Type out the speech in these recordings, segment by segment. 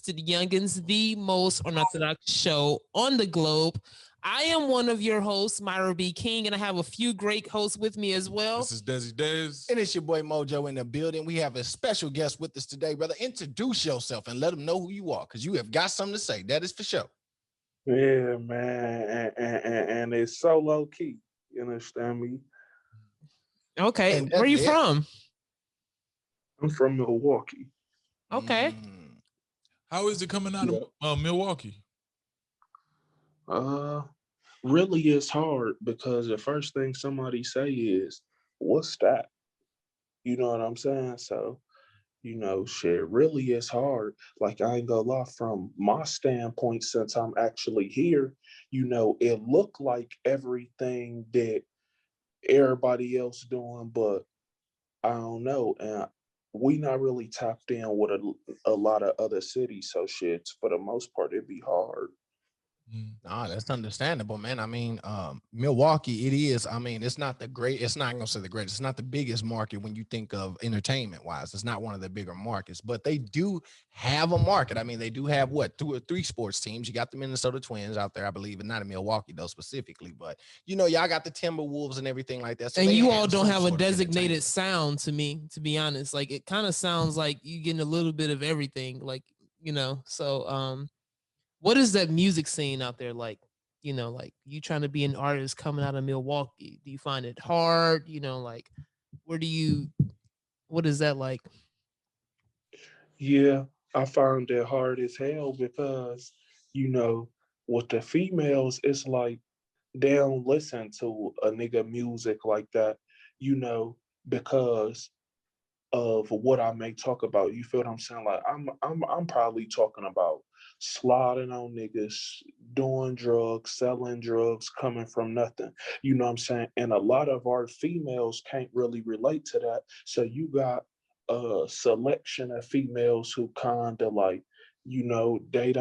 TwistedYounginz, the most unorthodox show on the globe. I am one of your hosts, Myra B. King, and I have a few great hosts with me as well. This is Desi Dez. And it's your boy Mojo in the building. We have a special guest with us today, brother. Introduce yourself and let them know who you are, because you have got something to say. That is for sure. Yeah, man. And it's Solowke. You understand me? Okay. Where are you from? I'm from Milwaukee. Okay. How is it coming out of Milwaukee? Really it's hard because the first thing somebody say is, what's that? You know what I'm saying? So, shit, really it's hard. Like, I ain't gonna lie, from my standpoint, since I'm actually here, it looked like everything that everybody else doing, but I don't know. And we not really tapped in with a lot of other cities. So shit, for the most part, it'd be hard. Nah, that's understandable, man. I mean, Milwaukee, it is. I mean, it's not the great. It's not gonna say the greatest. It's not the biggest market when you think of entertainment wise. It's not one of the bigger markets, but they do have a market. I mean, they do have what 2 or 3 sports teams. You got the Minnesota Twins out there, I believe, and not in Milwaukee though specifically. But y'all got the Timberwolves and everything like that. So and you all don't have a designated sound to me, to be honest. Like, it kind of sounds like you getting a little bit of everything. Like, so what is that music scene out there like? Like, you trying to be an artist coming out of Milwaukee. Do you find it hard? Like, what is that like? Yeah, I found it hard as hell because, with the females, it's like they don't listen to a nigga music like that, because of what I may talk about. You feel what I'm saying? Like, I'm probably talking about sliding on niggas, doing drugs, selling drugs, coming from nothing. You know what I'm saying? And a lot of our females can't really relate to that. So you got a selection of females who kind of like, they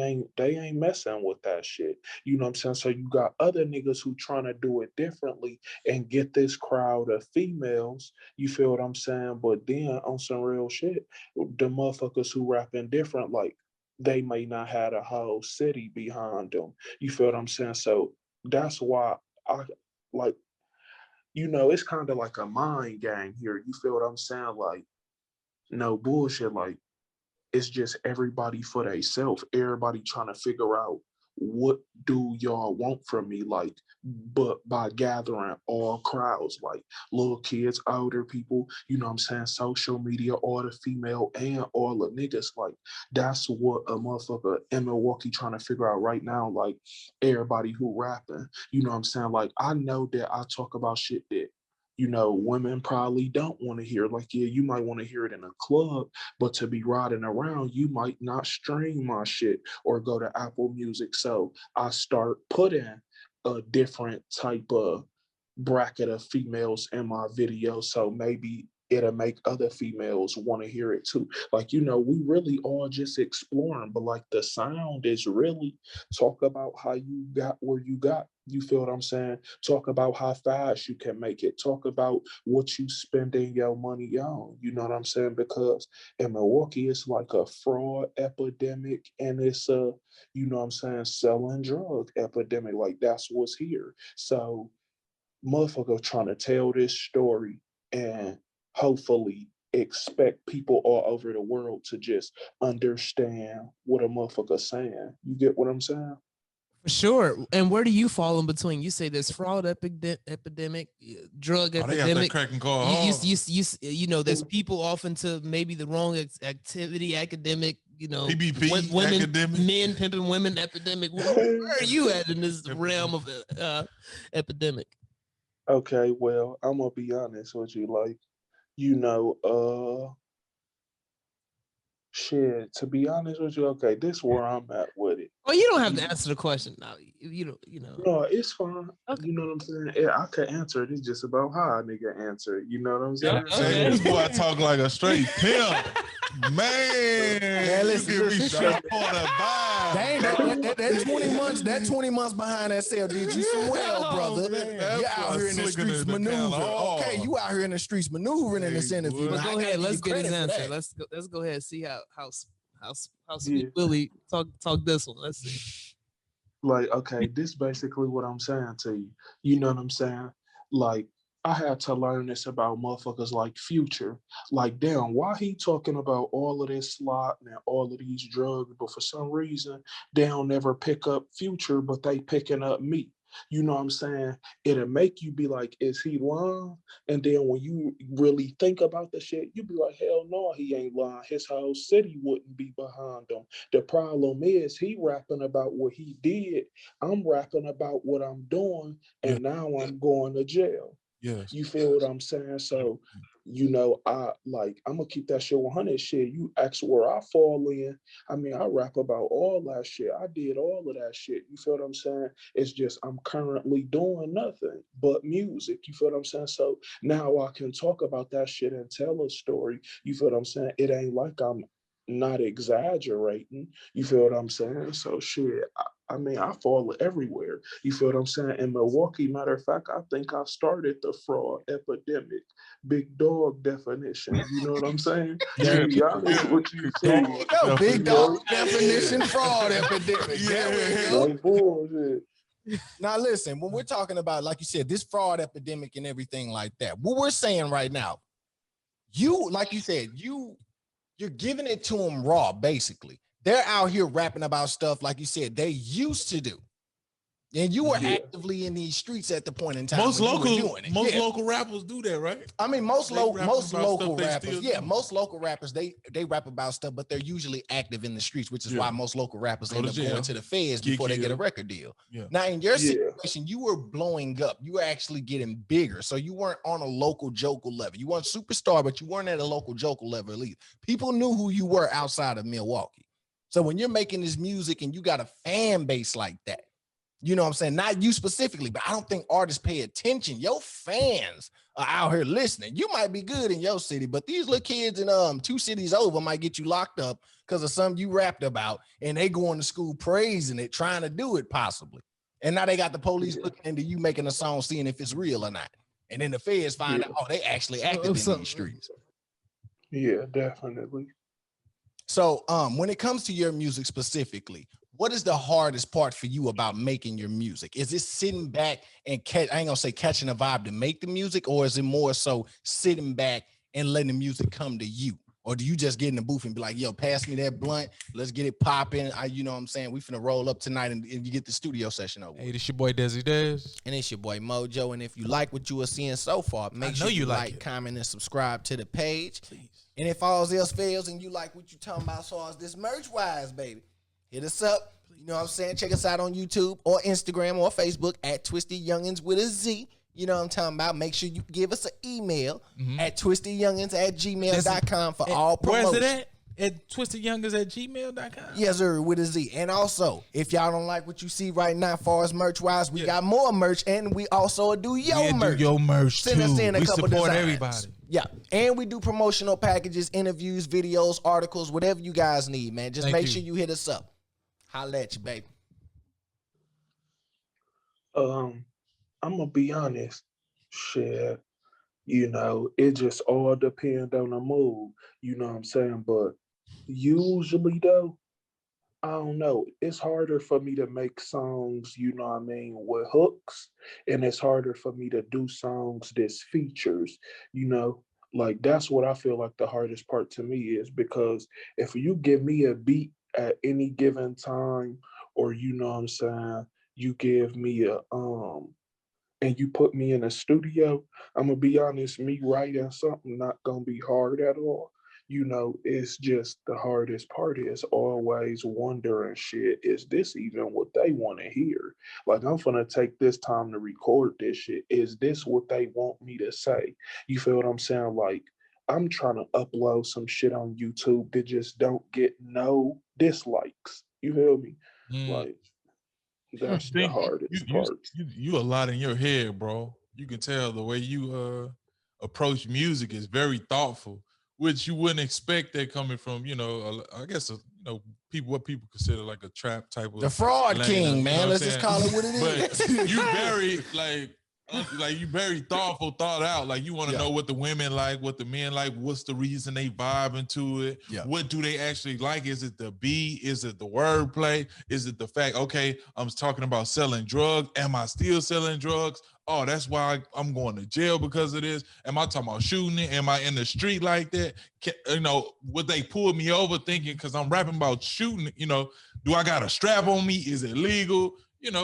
ain't messing with that shit. You know what I'm saying? So you got other niggas who trying to do it differently and get this crowd of females. You feel what I'm saying? But then on some real shit, the motherfuckers who rapping different, like, they may not have a whole city behind them. You feel what I'm saying? So that's why I like, it's kind of like a mind game here. You feel what I'm saying? Like, no bullshit. Like, it's just everybody for themselves. Everybody trying to figure out, what do y'all want from me? Like, but by gathering all crowds, like little kids, older people, you know what I'm saying? Social media, all the female and all the niggas. Like, that's what a motherfucker in Milwaukee trying to figure out right now. Like, everybody who rapping, you know what I'm saying? Like, I know that I talk about shit that, women probably don't want to hear. Like, yeah, you might want to hear it in a club, but to be riding around, you might not stream my shit or go to Apple Music. So I start putting a different type of bracket of females in my video. So maybe it'll make other females want to hear it too. Like, we really all just exploring, but like the sound is really talk about how you got where you got. You feel what I'm saying? Talk about how fast you can make it. Talk about what you spending your money on. You know what I'm saying? Because in Milwaukee, it's like a fraud epidemic, and it's a, selling drug epidemic. Like, that's what's here. So motherfucker trying to tell this story and hopefully expect people all over the world to just understand what a motherfucker's saying. You get what I'm saying? For sure. And where do you fall in between? You say there's fraud epidemic, drug epidemic. There's people off into maybe the wrong activity, academic, PBP, women, academic. Men pimping women epidemic. Where are you at in this realm of epidemic? Okay, well, I'm gonna be honest with you. Like, shit, to be honest with you, okay, this is where I'm at with it. Well, you don't have to answer the question now. No, it's fine. Okay. You know what I'm saying? Yeah, I could answer it. It's just about how a nigga answer it. You know what I'm saying? Okay. This boy talk like a straight pimp. Man, listen, you give me straight on the vibe. Dang, that 20 months behind that cell did you some well, brother. You out here in the streets maneuvering. Okay, you out here in the streets maneuvering in this interview. But go ahead, let's get his answer. Let's go ahead and see how How Sweet Willie talk this one. Let's see. Like, okay, this basically what I'm saying to you. You know what I'm saying? Like, I had to learn this about motherfuckers like Future. Like, damn, why he talking about all of this slot and all of these drugs, but for some reason they don't never pick up Future, but they picking up me. You know what I'm saying? It'll make you be like, is he lying? And then when you really think about the shit, you be like, hell no, he ain't lying. His whole city wouldn't be behind him. The problem is he rapping about what he did. I'm rapping about what I'm doing, and now I'm going to jail. Yes. You feel what I'm saying? So, you know, I'm gonna keep that shit 100 shit. You ask where I fall in. I mean, I rap about all that shit. I did all of that shit. You feel what I'm saying? It's just I'm currently doing nothing but music. You feel what I'm saying? So now I can talk about that shit and tell a story. You feel what I'm saying? It ain't like I'm not exaggerating. You feel what I'm saying? So shit, I mean, I fall everywhere. You feel what I'm saying? In Milwaukee, matter of fact, I think I started the fraud epidemic. Big dog definition. You know what I'm saying? To be honest with you, too. Big dog definition, fraud epidemic. No bullshit. Now listen, when we're talking about, like you said, this fraud epidemic and everything like that, what we're saying right now, you, like you said, you're giving it to them raw, basically. They're out here rapping about stuff, like you said, they used to do. And you were actively in these streets at the point in time. Most local rappers do that, right? I mean, most local rappers, most local rappers, they rap about stuff, but they're usually active in the streets, which is why most local rappers end up going to the feds before they get a record deal. Now, in your situation, you were blowing up. You were actually getting bigger. So you weren't on a local joker level. You weren't superstar, but you weren't at a local joker level at least. People knew who you were outside of Milwaukee. So when you're making this music and you got a fan base like that, you know what I'm saying? Not you specifically, but I don't think artists pay attention. Your fans are out here listening. You might be good in your city, but these little kids in 2 cities over might get you locked up because of something you rapped about, and they going to school praising it, trying to do it possibly. And now they got the police looking into you making a song, seeing if it's real or not. And then the feds find out, oh, they actually active in these streets. Yeah, definitely. So when it comes to your music specifically, what is the hardest part for you about making your music? Is it sitting back and I ain't gonna say catching a vibe to make the music, or is it more so sitting back and letting the music come to you? Or do you just get in the booth and be like, yo, pass me that blunt, let's get it popping? You know what I'm saying? We finna roll up tonight and you get the studio session over. Hey, this your boy Desi Dez. And it's your boy Mojo. And if you like what you are seeing so far, make sure you like, comment, and subscribe to the page. Please. And if all else fails and you like what you talking about as far as this merch-wise, baby, hit us up. You know what I'm saying? Check us out on YouTube or Instagram or Facebook at TwistedYounginz with a Z. You know what I'm talking about? Make sure you give us an email at twistedyoungins@gmail.com for all promotions. Where's it at twistedyoungins@gmail.com? Yes, sir, with a Z. And also, if y'all don't like what you see right now as far as merch-wise, we got more merch, and we also do your merch. Do your merch, Send us in a couple support designs. everybody. Yeah, and we do promotional packages, interviews, videos, articles, whatever you guys need, man. Just make sure you hit us up. Holla at you, baby. I'm gonna be honest, shit. You know, it just all depends on the mood. You know what I'm saying? But usually, though, I don't know. It's harder for me to make songs, you know what I mean, with hooks, and it's harder for me to do songs that's features. You know, like that's what I feel like the hardest part to me is, because if you give me a beat at any given time, or you know what I'm saying, you give me a and you put me in a studio, I'm gonna be honest, me writing something not gonna be hard at all. You know, it's just the hardest part is always wondering, shit, is this even what they want to hear? Like, I'm gonna take this time to record this shit. Is this what they want me to say? You feel what I'm saying? Like, I'm trying to upload some shit on YouTube that just don't get no dislikes. You feel me? Like, that's the hardest part. You a lot in your head, bro. You can tell the way you approach music is very thoughtful, which you wouldn't expect that coming from, you know, I guess, you know, what people consider like a trap type of. The fraud king, man. Let's just call it what it is. But you very, like, like you very thoughtful, thought out. Like you want to Yeah. know what the women like, what the men like, what's the reason they vibing to it? Yeah. What do they actually like? Is it the beat? Is it the wordplay? Is it the fact, okay, I'm talking about selling drugs. Am I still selling drugs? Oh, that's why I'm going to jail because of this. Am I talking about shooting it? Am I in the street like that? Would they pull me over thinking because I'm rapping about shooting, do I got a strap on me? Is it legal?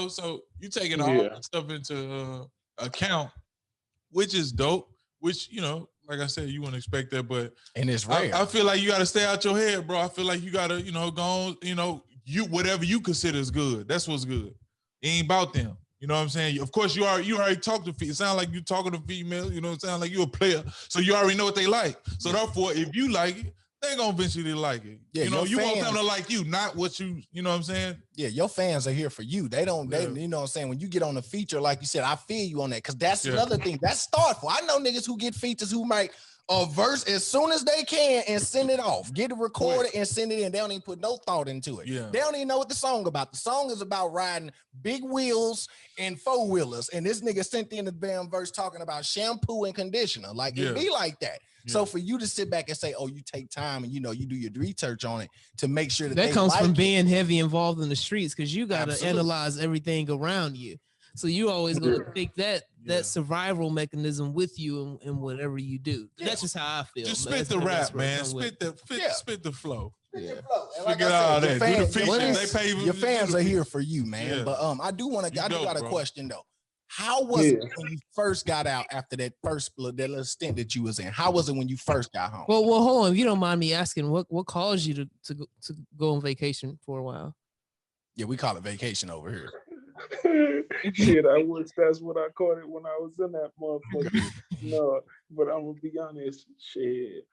So you taking all that stuff into account, which is dope, which, like I said, you wouldn't expect that, but and it's rare. I feel like you got to stay out your head, bro. I feel like you got to, go on, you whatever you consider is good. That's what's good. It ain't about them. You know what I'm saying? Of course, you already talked to females. It sounds like you talking to females. It sound like you a player. So you already know what they like. So therefore, if you like it, they're going to eventually like it. Yeah, you want them to like you, not what you know what I'm saying? Yeah, your fans are here for you. They don't, Yeah. you know what I'm saying? When you get on the feature, like you said, I feel you on that. Cause that's another thing. That's thoughtful. I know niggas who get features who might a verse as soon as they can and send it off. Get it recorded and send it in. They don't even put no thought into it. Yeah. They don't even know what the song about. The song is about riding big wheels and four-wheelers. And this nigga sent in the damn verse talking about shampoo and conditioner. Like it be like that. Yeah. So for you to sit back and say, oh, you take time and you do your research on it to make sure that comes like from being heavy involved in the streets, because you got to analyze everything around you. So you always going to take that survival mechanism with you in whatever you do. That's just how I feel. Just spit the rap, man. Spit the flow. Like I said, your fans are here for you, man. Yeah. But I do got a question though. How was it when you first got out after that little stint that you was in? How was it when you first got home? Well, hold on. If you don't mind me asking, what caused you to go on vacation for a while? Yeah, we call it vacation over here. Shit, I wish that's what I called it when I was in that motherfucker. No, but I'm gonna be honest. Shit,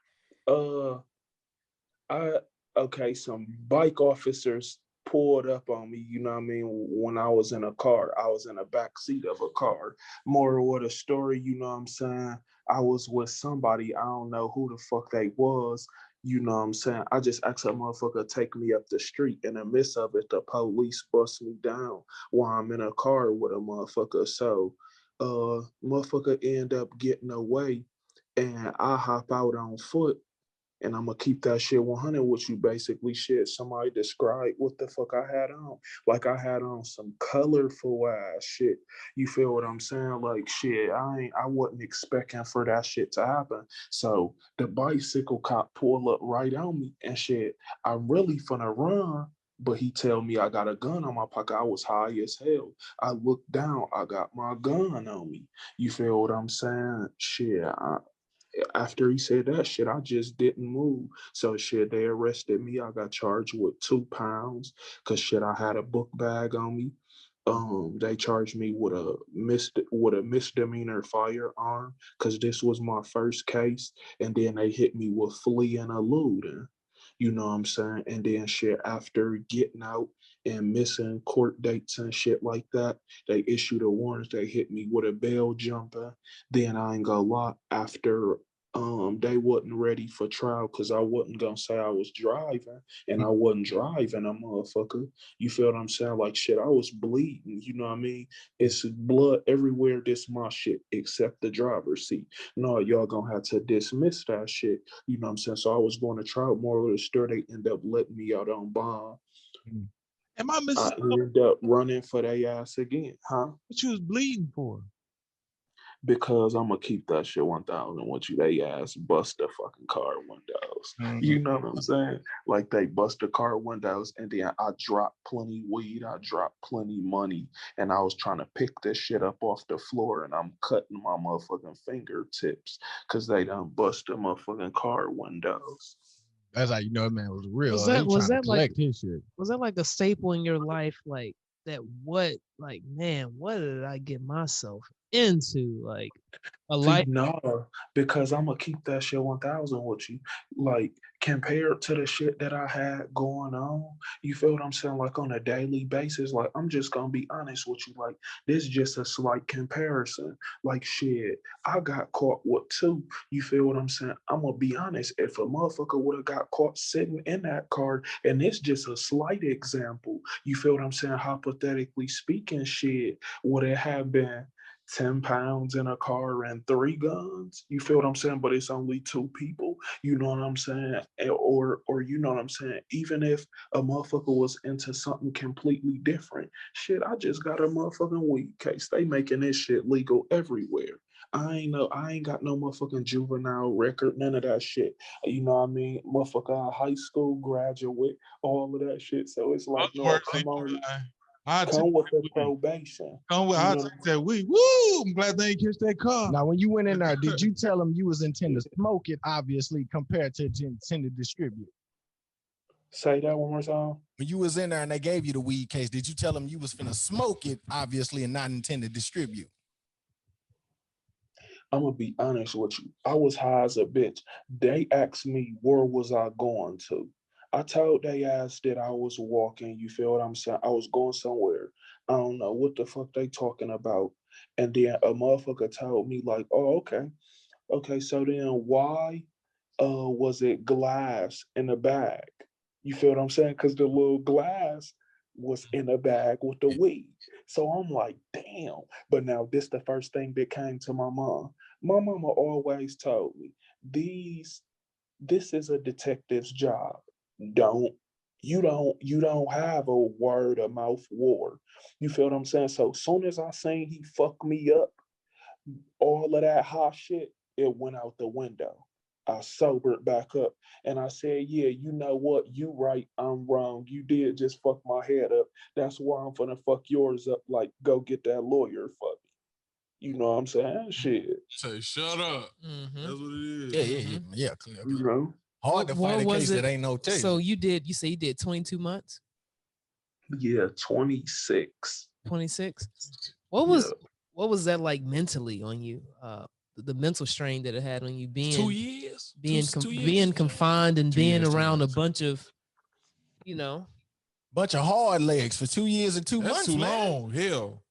some bike officers pulled up on me, you know what I mean, when I was in a car. I was in the back seat of a car. Moral of the story, you know what I'm saying? I was with somebody, I don't know who the fuck they was, you know what I'm saying? I just asked a motherfucker to take me up the street. In the midst of it, the police bust me down while I'm in a car with a motherfucker. So, motherfucker end up getting away, and I hop out on foot. And I'm gonna keep that shit 100 with you. Basically, shit, somebody described what the fuck I had on. Like I had on some colorful ass shit. You feel what I'm saying? Like shit, I wasn't expecting for that shit to happen. So the bicycle cop pulled up right on me and shit. I'm really finna run, but he tell me I got a gun on my pocket. I was high as hell. I looked down, I got my gun on me. You feel what I'm saying? Shit, after he said that shit, I just didn't move. So shit, they arrested me. I got charged with 2 pounds because shit, I had a book bag on me. They charged me with a misdemeanor firearm because this was my first case, and then they hit me with fleeing and eluding. You know what I'm saying? And then shit, after getting out and missing court dates and shit like that, they issued a warrant. They hit me with a bail jumper. Then I ain't gonna lie, after they wasn't ready for trial because I wasn't gonna say I was driving, and I wasn't driving a motherfucker. You feel what I'm saying? Like shit, I was bleeding, you know what I mean? It's blood everywhere, this my shit, except the driver's seat. No, y'all gonna have to dismiss that shit. You know what I'm saying? So I was going to trial. More of the story, they end up letting me out on bond. Am I missing? I ended up running for their ass again, huh? What you was bleeding for? Because I'm gonna keep that shit 1,000 with you. They ass bust the fucking car windows. Mm-hmm. You know what I'm saying? Like they bust the car windows, and then I dropped plenty weed, I dropped plenty money, and I was trying to pick this shit up off the floor, and I'm cutting my motherfucking fingertips because they done bust the motherfucking car windows. That's how you know that man was real. Was that like his shit? Was that like a staple in your life? Like that? What did I get myself into? Like a life? No, because I'm gonna keep that shit 1,000 with you. Like compared to the shit that I had going on, you feel what I'm saying? Like on a daily basis, like I'm just gonna be honest with you. Like this is just a slight comparison. Like shit, I got caught with 2. You feel what I'm saying? I'm gonna be honest. If a motherfucker would have got caught sitting in that car, and it's just a slight example. You feel what I'm saying? Hypothetically speaking, shit, would it have been 10 pounds in a car and 3 guns. You feel what I'm saying? But it's only 2 people. You know what I'm saying? Or you know what I'm saying? Even if a motherfucker was into something completely different, shit, I just got a motherfucking weed case. They making this shit legal everywhere. I ain't got no motherfucking juvenile record, none of that shit. You know what I mean? Motherfucker, high school graduate, all of that shit. So it's like, Other no, words come ain't on, I take come with the that weed. probation. Come with, You I know, take that weed. Woo! I'm glad they ain't catch that car. Now, when you went in there, did you tell them you was intending to smoke it, obviously, compared to intend to distribute? say that one more time. When you was in there and they gave you the weed case, did you tell them you was finna smoke it, obviously, and not intend to distribute? I'm gonna be honest with you. I was high as a bitch. They asked me where was I going to. I told they ass that I was walking. You feel what I'm saying? I was going somewhere. I don't know what the fuck they talking about. And then a motherfucker told me like, oh, okay. Okay, so then why was it glass in the bag? You feel what I'm saying? Because the little glass was in a bag with the weed. So I'm like, damn. But now this the first thing that came to my mom. My mama always told me, this is a detective's job. Don't you don't have a word of mouth war. You feel what I'm saying? So soon as I seen he fucked me up, all of that hot shit, it went out the window. I sobered back up and I said, yeah, you know what? You right, I'm wrong. You did just fuck my head up. That's why I'm gonna fuck yours up. Like, go get that lawyer for me. You know what I'm saying? Shit. Say, shut up. Mm-hmm. That's what it is. Yeah, clear. You know? Hard to fight a case that ain't no taste. So you say you did 22 months? Yeah, 26. 26? What was that like mentally on you? The mental strain that it had on you being 2 years, being confined and 2 being years, 2 around months. a bunch of, you know. Bunch of hard legs for 2 years and 2 That's months, too man. long. Hell.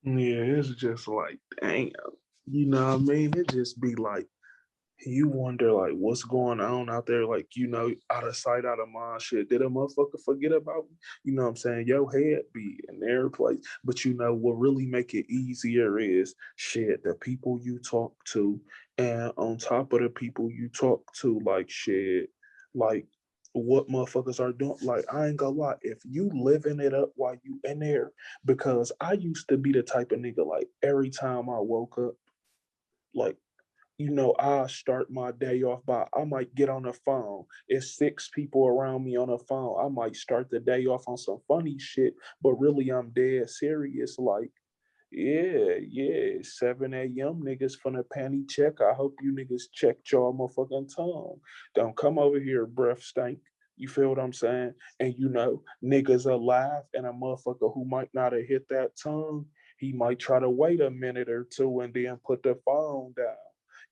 Yeah, it's just like, damn. You know what I mean? It just be like, you wonder like what's going on out there, like, you know, out of sight, out of mind shit. Did a motherfucker forget about me? You know what I'm saying? Your head be in their place. But you know what really make it easier is shit, the people you talk to, and on top of the people you talk to, like shit, like what motherfuckers are doing. Like, I ain't gonna lie, if you living it up while you in there, because I used to be the type of nigga, like every time I woke up, like, you know, I start my day off by, I might get on the phone. It's 6 people around me on the phone. I might start the day off on some funny shit, but really I'm dead serious. Like, yeah, 7 a.m. niggas finna panty check. I hope you niggas checked y'all motherfucking tongue. Don't come over here, breath stank. You feel what I'm saying? And you know, niggas are laugh, and a motherfucker who might not have hit that tongue, he might try to wait a minute or two and then put the phone down.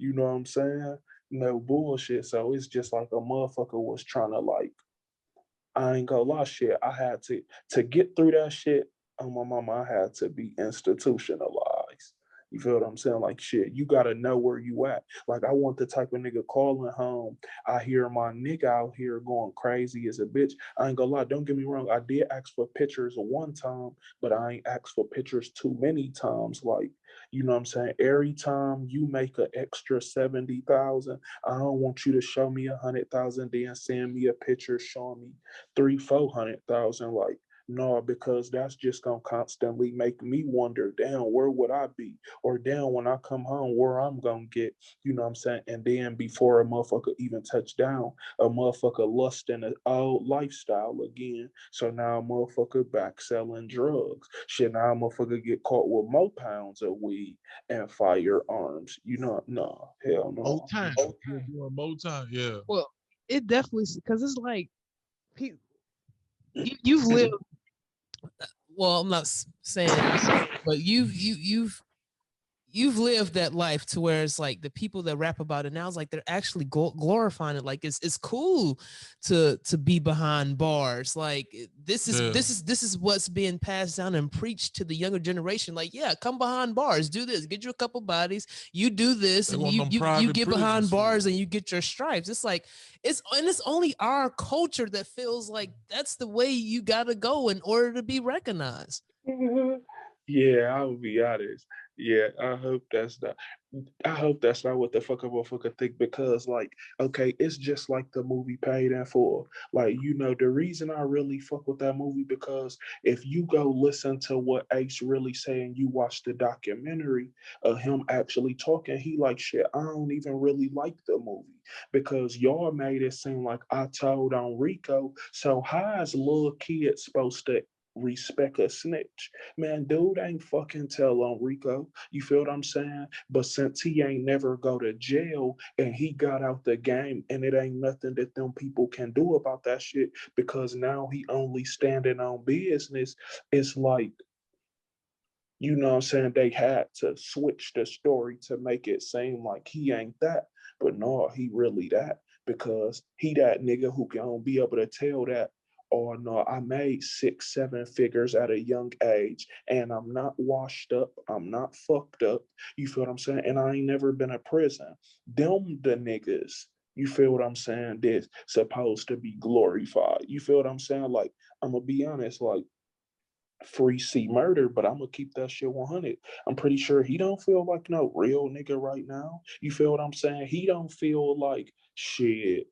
You know what I'm saying? No bullshit. So it's just like a motherfucker was trying to like, I ain't gonna lie, shit. I had to get through that shit. On my mama, I had to be institutionalized. You feel what I'm saying? Like shit, you gotta know where you at. Like I want the type of nigga calling home. I hear my nigga out here going crazy as a bitch. I ain't gonna lie, don't get me wrong. I did ask for pictures one time, but I ain't asked for pictures too many times. Like, you know what I'm saying? Every time you make an extra 70,000, I don't want you to show me 100,000, then send me a picture showing me 300,000, 400,000. Like, no, because that's just gonna constantly make me wonder, damn, where would I be? Or damn, when I come home, where I'm gonna get, you know what I'm saying? And then before a motherfucker even touch down, a motherfucker lust in an old lifestyle again. So now a motherfucker back selling drugs. Shit, now a motherfucker get caught with more pounds of weed and firearms. You know, no, hell no. Old time. You're doing more time. Yeah. Well, it definitely, because it's like you've lived. Well, I'm not saying, but you've lived that life to where it's like the people that rap about it now is like they're actually glorifying it. Like it's cool to be behind bars. Like this is what's being passed down and preached to the younger generation. Like, yeah, come behind bars, do this, get you a couple bodies, you do this, They and want them you private get behind prisons. bars and you get your stripes. It's like it's only our culture that feels like that's the way you gotta go in order to be recognized. Yeah, I will be honest. Yeah, I hope that's not. I hope that's not what the fuck a motherfucker think because, like, okay, it's just like the movie Paid in Full. Like, the reason I really fuck with that movie because if you go listen to what Ace really saying, you watch the documentary of him actually talking, he like shit. I don't even really like the movie because y'all made it seem like I told on Rico. So how is little kids supposed to respect a snitch? Man, dude ain't fucking tell on Rico. You feel what I'm saying? But since he ain't never go to jail and he got out the game and it ain't nothing that them people can do about that shit because now he only standing on business, it's like, what I'm saying, they had to switch the story to make it seem like he ain't that. But no, he really that because he that nigga who can be able to tell that, oh no, I made 6, 7 figures at a young age and I'm not washed up, I'm not fucked up. You feel what I'm saying? And I ain't never been in prison. Them the niggas, you feel what I'm saying, that's supposed to be glorified. You feel what I'm saying? Like, I'm gonna be honest, like Free C Murder, but I'm gonna keep that shit 100. I'm pretty sure he don't feel like no real nigga right now. You feel what I'm saying? He don't feel like shit.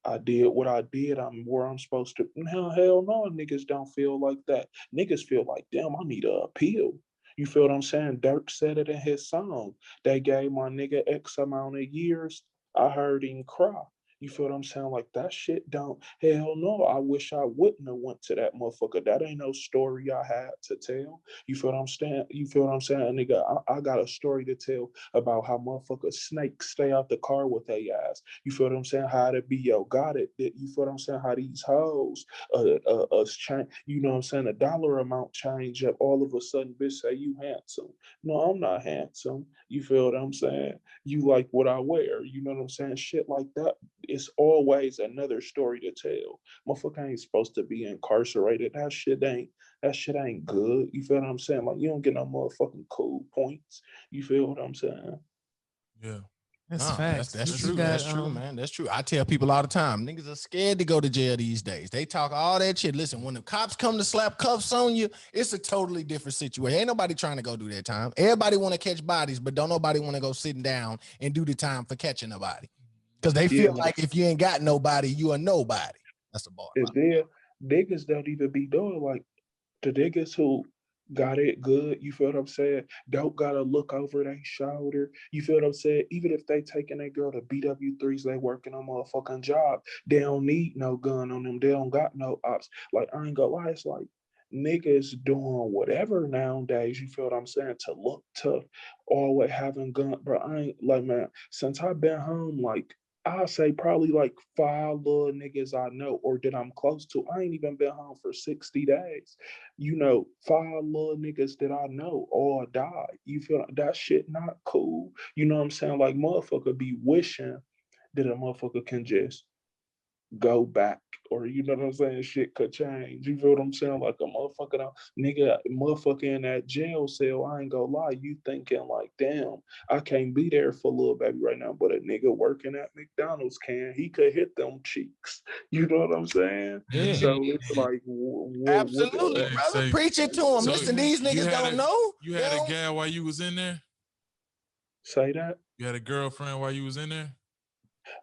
I did what I did. I'm where I'm supposed to. Hell no, niggas don't feel like that. Niggas feel like, damn, I need a appeal. You feel what I'm saying? Dirk said it in his song. They gave my nigga X amount of years. I heard him cry. You feel what I'm saying? Like that shit don't. Hell no. I wish I wouldn't have went to that motherfucker. That ain't no story I had to tell. You feel what I'm saying? You feel what I'm saying, nigga? I got a story to tell about how motherfuckers snakes stay out the car with their ass. You feel what I'm saying? How to be yo got it. You feel what I'm saying? How these hoes us change. You know what I'm saying? The dollar amount change up. All of a sudden, bitch say you handsome. No, I'm not handsome. You feel what I'm saying? You like what I wear. You know what I'm saying? Shit like that. It's always another story to tell. Motherfucker ain't supposed to be incarcerated. That shit ain't good. You feel what I'm saying? Like you don't get no motherfucking cool points. You feel what I'm saying? Yeah. That's No, facts. that's You true. got, That's true, man. That's true. I tell people all the time, niggas are scared to go to jail these days. They talk all that shit. Listen, when the cops come to slap cuffs on you, it's a totally different situation. Ain't nobody trying to go do that time. Everybody want to catch bodies, but don't nobody want to go sitting down and do the time for catching nobody. Because they Yeah, feel like if you ain't got nobody, you are nobody. That's the bar. and then niggas don't even be doing like the niggas who got it good, you feel what I'm saying? Don't gotta look over their shoulder. You feel what I'm saying? Even if they taking their girl to BW3s, they working a motherfucking job. They don't need no gun on them. They don't got no ops. Like I ain't gonna lie, it's like niggas doing whatever nowadays, you feel what I'm saying, to look tough, always having gun. Bro, I ain't like man, since I've been home, like I say probably like 5 little niggas I know or that I'm close to. I ain't even been home for 60 days. 5 little niggas that I know all died. You feel that shit not cool? You know what I'm saying? Like motherfucker be wishing that a motherfucker can just go back or you know what I'm saying, shit could change. You feel what I'm saying? Like a motherfucker, nigga, motherfucker in that jail cell, I ain't gonna lie, you thinking like, damn, I can't be there for little baby right now, but a nigga working at McDonald's he could hit them cheeks. You know what I'm saying? Yeah. So it's like, Absolutely, Hey, brother. Preach it to them. so Listen, these you niggas had don't know. you They had a don't- gal while you was in there? say that? You had a girlfriend while you was in there?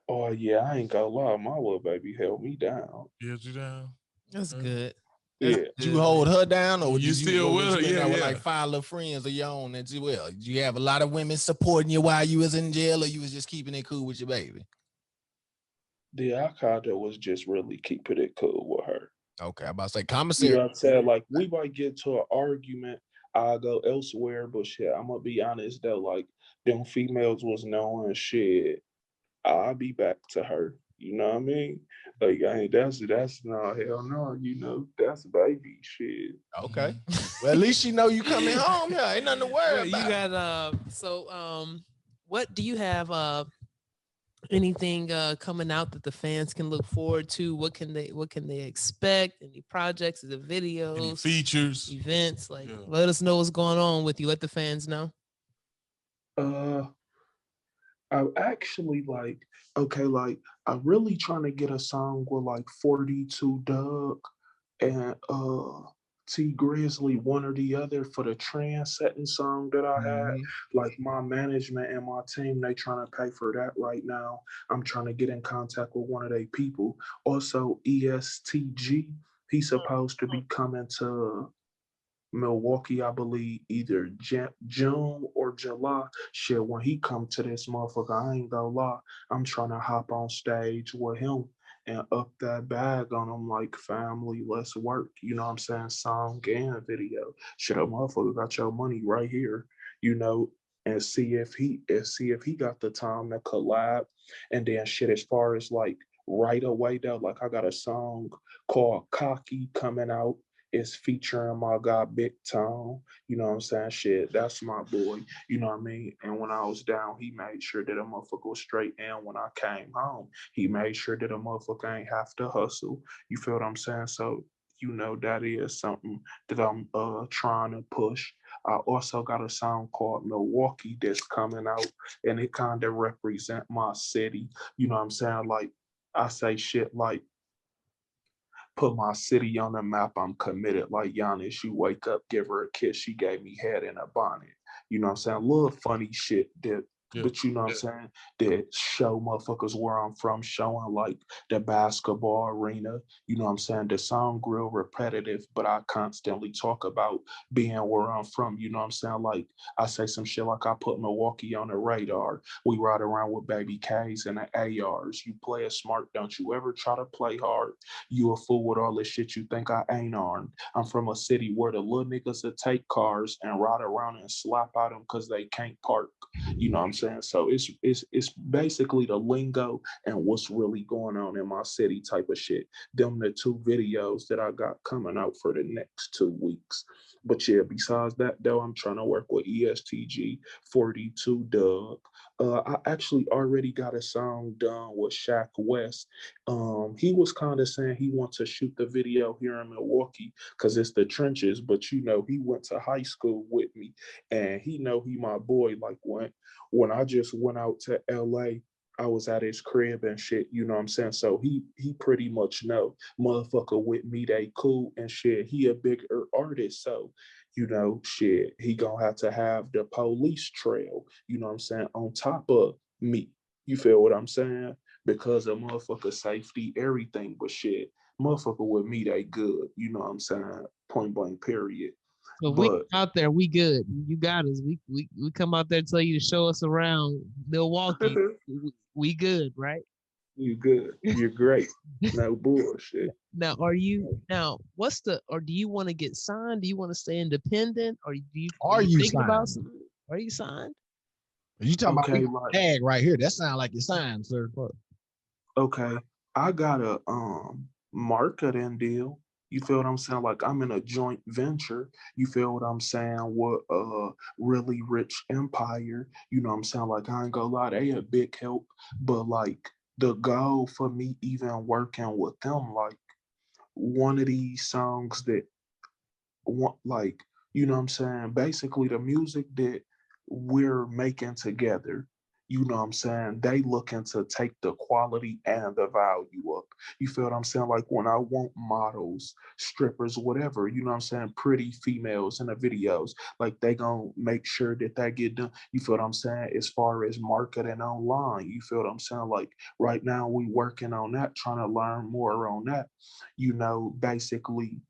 Oh yeah, I ain't gonna lie, my little baby held me down. Held you down? that's Okay. good. Yeah. That's Did you good, hold man. her down, or You still with her? in there Yeah, with yeah. like 5 little friends of your own as well? Did you have a lot of women supporting you while you was in jail, or you was just keeping it cool with your baby? Yeah, I kinda was just really keeping it cool with her. Okay, I'm about to say You commissary. know what I'm saying? Like we might get to an argument, I'll go elsewhere, but shit, I'm gonna be honest though, like them females was knowing shit. I'll be back to her. You know what I mean? Like I ain't that's no hell no, that's baby shit. Okay. Mhm. Well, at least you know you coming home. Yeah, ain't nothing to worry Well, you about. got what do you have anything coming out that the fans can look forward to? What can they expect? Any projects, the Any videos, features? events? Like Yeah. let us know what's going on with you. Let the fans know. Uh I actually like okay, like I'm really trying to get a song with like 42 Doug and T Grizzly, one or the other for the trend setting song that I had. Mhm. Like my management and my team, they trying to pay for that right now. I'm trying to get in contact with one of their people. Also, EST Gee, he's supposed to be coming to Milwaukee, I believe, either June or July. Shit, when he come to this motherfucker, I ain't gonna lie, I'm trying to hop on stage with him and up that bag on him like family, let's work. You know what I'm saying? Song and video. Shit, a motherfucker got your money right here. You know, and see if he got the time to collab. And then shit, as far as like right away though, like I got a song called Cocky coming out. It's featuring my guy Big Tone. You know what I'm saying? Shit, that's my boy. You know what I mean? And when I was down, he made sure that a motherfucker was straight. And when I came home, he made sure that a motherfucker ain't have to hustle. You feel what I'm saying? So, you know, that is something that I'm trying to push. I also got a song called Milwaukee that's coming out, and it kind of represent my city. You know what I'm saying? Like I say shit like put my city on the map. I'm committed like Giannis. You wake up, give her a kiss. She gave me head in a bonnet. You know what I'm saying? A little funny shit that, Yeah. but you know what I'm saying? That show motherfuckers where I'm from, showing like the basketball arena. You know what I'm saying? The song real repetitive, but I constantly talk about being where I'm from. You know what I'm saying? Like I say some shit like I put Milwaukee on the radar. We ride around with baby K's and the ARs. You play it smart, don't you ever try to play hard. You a fool with all this shit you think I ain't armed. I'm from a city where the little niggas that take cars and ride around and slap at them because they can't park. You know what I'm saying? So it's basically the lingo and what's really going on in my city type of shit. Them the two videos that I got coming out for the next 2 weeks. But yeah, besides that though, I'm trying to work with EST Gee, 42 Doug. I actually already got a song done with Sheck West. He was kind of saying he wants to shoot the video here in Milwaukee because it's the trenches, but you know, he went to high school with me and he know he my boy. Like when I just went out to LA, I was at his crib and shit, you know what I'm saying? So he pretty much know motherfucker with me, they cool and shit. He a bigger artist, so you know, shit, he gonna have to have the police trail, you know what I'm saying, on top of me. You feel what I'm saying? Because of motherfucker safety, everything, but shit, motherfucker with me, they good. You know what I'm saying? Point blank, period. So if we But out there, we good. You got us. We come out there, tell you to show us around Milwaukee. We good, right? you good. You're great. No bullshit. Now, are you now? What's the? Or do you want to get signed? Do you want to stay independent? Or are Are you you thinking about signed? something? Are you signed? You talking about Okay, we like tag right here? That sound like your sign, sir. okay, I got a marketing deal. You feel what I'm saying? Like I'm in a joint venture. You feel what I'm saying? With a really rich empire. You know what I'm saying? Like I ain't gonna lie, they a big help. But like the goal for me even working with them, like one of these songs that want like, you know what I'm saying? Basically the music that we're making together, you know what I'm saying? They looking to take the quality and the value up. You feel what I'm saying? Like when I want models, strippers, whatever, you know what I'm saying? Pretty females in the videos, like they gonna make sure that they get done. You feel what I'm saying? As far as marketing online, you feel what I'm saying? Like right now we working on that, trying to learn more on that. You know, basically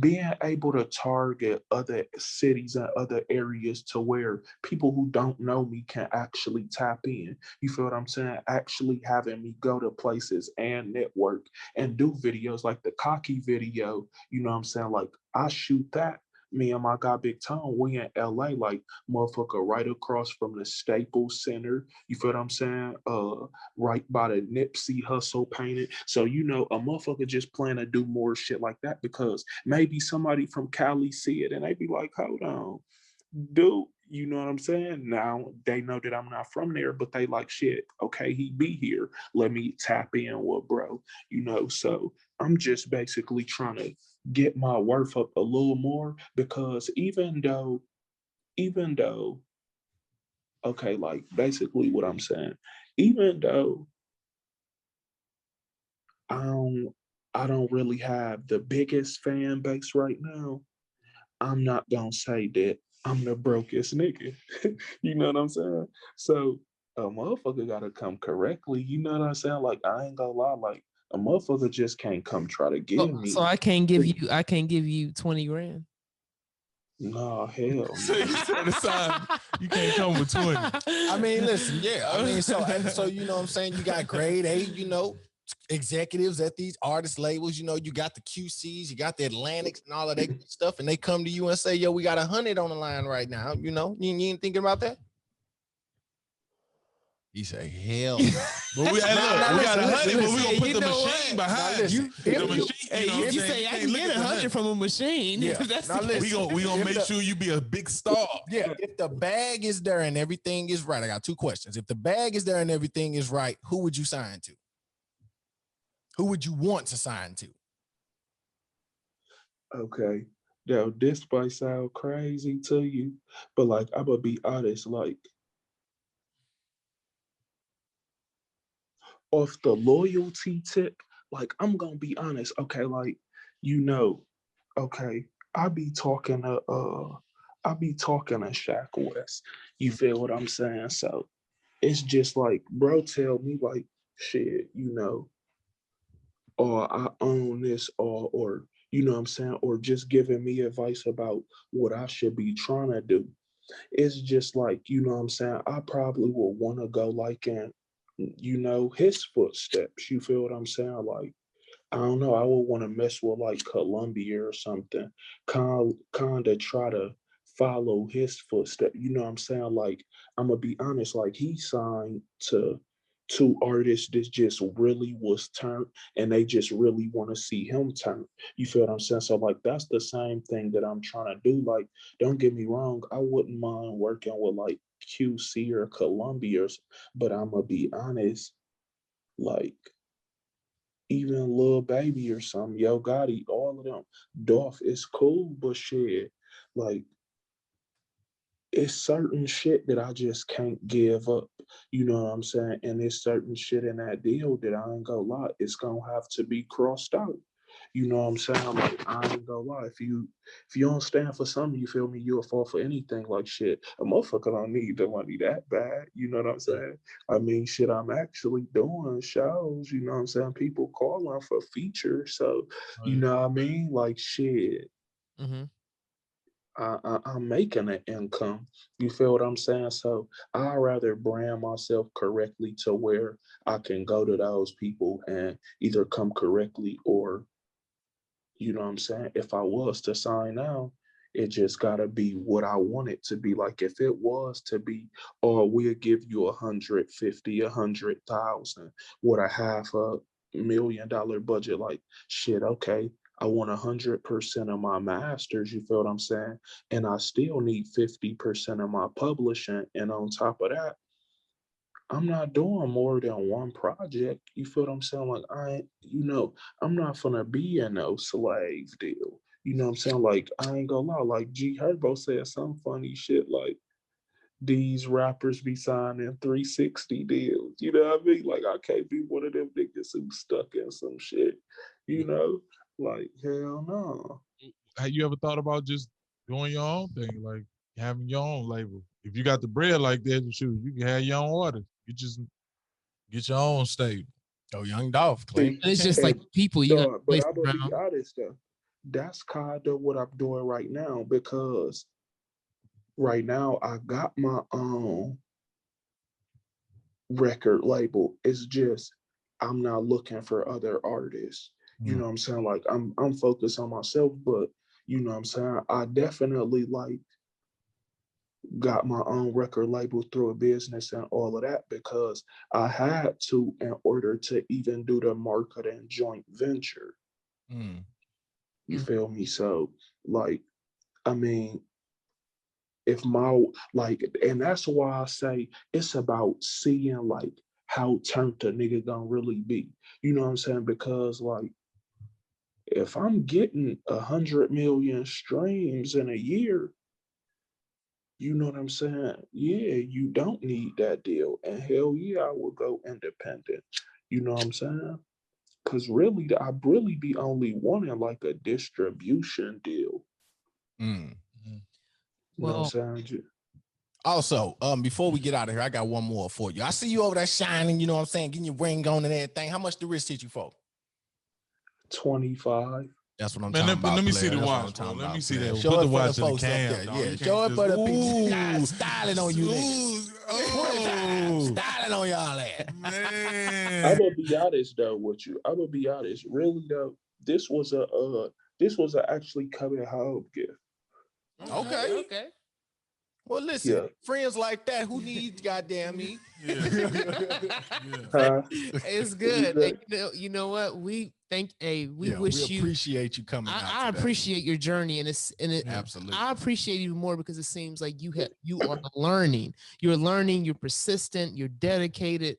being able to target other cities and other areas to where people who don't know me can actually tap in. You feel what I'm saying? Actually having me go to places and network and do videos like the cocky video, you know what I'm saying? Like I shoot that. Me and my guy Big Tone, we in LA, like motherfucker right across from the Staples Center. You feel what I'm saying? Right by the Nipsey Hustle painted. So you know, a motherfucker just plan to do more shit like that because maybe somebody from Cali see it and they be like, hold on, dude, you know what I'm saying? Now they know that I'm not from there, but they like shit. Okay, he be here. Let me tap in with bro. You know, so I'm just basically trying to get my worth up a little more because even though, okay, like basically what I'm saying, even though I don't I don't really have the biggest fan base right now. I'm not gonna say that I'm the brokest nigga. You know what I'm saying? So a motherfucker gotta come correctly. You know what I'm saying? Like I ain't gonna lie, like a motherfucker just can't come try to give So me. I can't give you 20 grand. Nah, hell So no. you said the sign, you can't come with 20. I mean, listen, yeah. I mean, so you know what I'm saying? You got grade A, you know, executives at these artist labels, you know, you got the QCs, you got the Atlantics and all of that good stuff, and they come to you and say, yo, we got 100 on the line right now. You know, you ain't thinking about that? He say, hell no. But we, hey, look, we got 100, but we gonna put you the know machine what? behind you. If The you- machine, Hey, you know what I'm you saying? say You I can't can look get at the 100 from a machine. Yeah. That's Now the listen. We gonna If make the- sure you be a big star. Yeah, if the bag is there and everything is right, I got two questions. If the bag is there and everything is right, who would you sign to? Who would you want to sign to? Okay. Now this might sound crazy to you, but like I'm gonna be honest, like off the loyalty tip, like I'm gonna be honest, okay, like you know, okay, I be talking to Shack West. You feel what I'm saying? So it's just like, bro, tell me like shit, you know, or I own this or you know what I'm saying, or just giving me advice about what I should be trying to do. It's just like, you know what I'm saying, I probably would want to go like in, you know, his footsteps. You feel what I'm saying? Like, I don't know, I would want to mess with like Columbia or something, kind of try to follow his footsteps. You know what I'm saying? Like, I'm gonna be honest, like he signed to two artists that just really was turned and they just really want to see him turn. You feel what I'm saying? So like that's the same thing that I'm trying to do. Like, don't get me wrong, I wouldn't mind working with like QC or Columbia, but I'm gonna be honest, like even Lil Baby or something, Yo Gotti, all of them. Dolph is cool, but shit, like it's certain shit that I just can't give up. You know what I'm saying? And there's certain shit in that deal that I ain't gonna lie, it's gonna have to be crossed out. You know what I'm saying? Like I ain't gonna lie. If you don't stand for something, you feel me, you'll fall for anything. Like shit. A motherfucker don't need the money that bad. You know what I'm saying? I mean shit, I'm actually doing shows, you know what I'm saying? People calling for features. So you know what I mean? Like shit. Mm-hmm. I'm making an income. You feel what I'm saying? So I rather brand myself correctly to where I can go to those people and either come correctly or, you know what I'm saying? If I was to sign now, it just gotta be what I want it to be. Like if it was to be, oh, we'll give you 150, 100,000 with a $500,000 budget. Like shit, okay. I want 100% of my masters, you feel what I'm saying? And I still need 50% of my publishing. And on top of that, I'm not doing more than one project. You feel what I'm saying? Like I'm not gonna be in no slave deal. You know what I'm saying? Like I ain't gonna lie. Like G Herbo said some funny shit. Like these rappers be signing 360 deals. You know what I mean? Like I can't be one of them niggas who stuck in some shit. You know? Like hell no. Have you ever thought about just doing your own thing, like having your own label? If you got the bread like that, shoot, you can have your own artist. You just get your own stable. Oh, Young Dolph claim. And it's just like And people you got to but place I'm gonna be around. honest though. That's kind of what I'm doing right now because right now I got my own record label. It's just I'm not looking for other artists. You know what I'm saying? Like I'm focused on myself, but you know what I'm saying? I definitely like got my own record label through a business and all of that because I had to in order to even do the marketing joint venture. Mm. You feel me? So like, I mean, if my like, and that's why I say it's about seeing like how turned a nigga gonna really be. You know what I'm saying? Because like if I'm getting 100 million streams in a year, you know what I'm saying? Yeah, you don't need that deal. And hell yeah, I will go independent. You know what I'm saying? Cause really, I really be only wanting like a distribution deal. Mm. You know Well, what I'm saying? Also, before we get out of here, I got one more for you. I see you over there shining, you know what I'm saying, getting your ring on and everything. How much the wrist hit you for? 25. That's what I'm Man, talking about. let me see player. the That's what watch, I'm bro. talking Let me about, see player. that. Show Put it the for watch the in the folks up cam, there. dog. Yeah, You show can't it for the just- people. Ooh. Styling on you niggas. Oh, Styling on y'all ass. I'm man. gonna be honest though with you. I'm gonna be honest. Really though, this was a actually coming home gift. Okay. Okay. Well, listen, Yeah. friends like that, who needs goddamn me? Yeah. Yeah. Huh? It's good. And you know what? We wish we you. appreciate you coming out. I today. appreciate your journey, and Absolutely. I appreciate it even more because it seems like you are learning. You're learning. You're persistent. You're dedicated.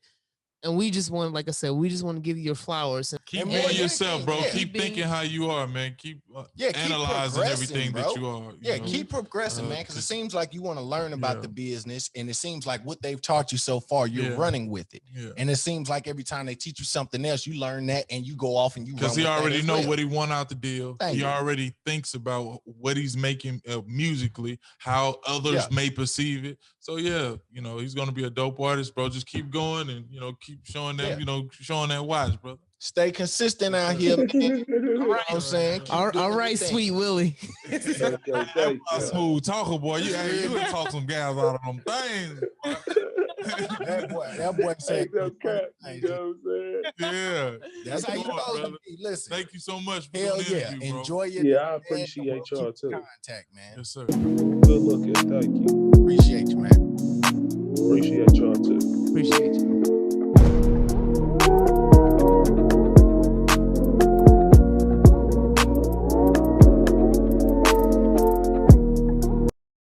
And we just want, like I said, we just want to give you your flowers. Keep And being more yourself, bro. dedicated, Keep yeah. thinking how you are, man. Keep keep analyzing everything bro. that you are. Yeah, know? keep progressing, man, because it seems like you want to learn about Yeah. the business, and it seems like what they've taught you so far, you're running with it. Yeah. And it seems like every time they teach you something else, you learn that and you go off and you run Because he with that already as know well. what he want out the deal. Thank He you. already thinks about what he's making musically, how others may perceive it. So yeah, you know, he's gonna be a dope artist, bro. Just keep going and keep showing them, showing that watch, brother. Stay consistent out here, man. You know what I'm saying? Keep All doing right, your thing. Sweet Willie. Okay, That's thank a you. smooth talker, boy. You can talk some guys out of them things. That boy said, Ain't no cap, you know what I'm saying? Yeah. that's how you Come on, supposed to brother. be. Listen, Thank you so much for hell doing the yeah. interview, bro. Enjoy your Yeah, day, I man. appreciate We'll y'all keep in too. contact, man. Yes, sir. Good looking, thank you. Appreciate you, man. Appreciate y'all too. Appreciate you.